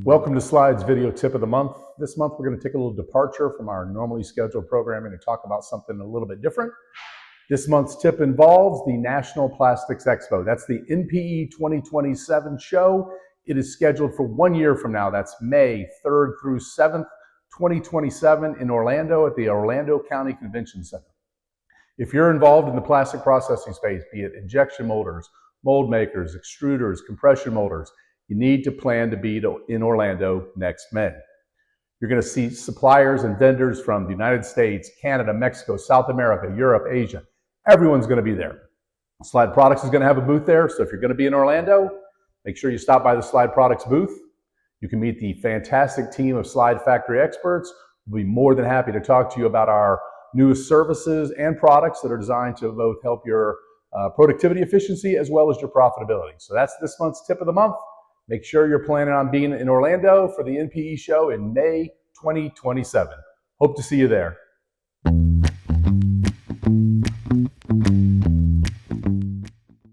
Welcome to Slide's video tip of the month. This month we're going to take a little departure from our normally scheduled programming and talk about something a little bit different. This month's tip involves the National Plastics Expo. That's the NPE 2027 show. It is scheduled for 1 year from now. That's May 3rd through 7th, 2027 in Orlando at the Orlando County Convention Center. If you're involved in the plastic processing space, be it injection molders, mold makers, extruders, compression molders, you need to plan to be in Orlando next May. You're going to see suppliers and vendors from the United States, Canada, Mexico, South America, Europe, Asia. Everyone's going to be there. Slide Products is going to have a booth there, so if you're going to be in Orlando, make sure you stop by the Slide Products booth. You can meet the fantastic team of Slide Factory experts. We'll be more than happy to talk to you about our newest services and products that are designed to both help your productivity efficiency as well as your profitability. So that's this month's tip of the month. Make sure you're planning on being in Orlando for the NPE show in May 2027. Hope to see you there.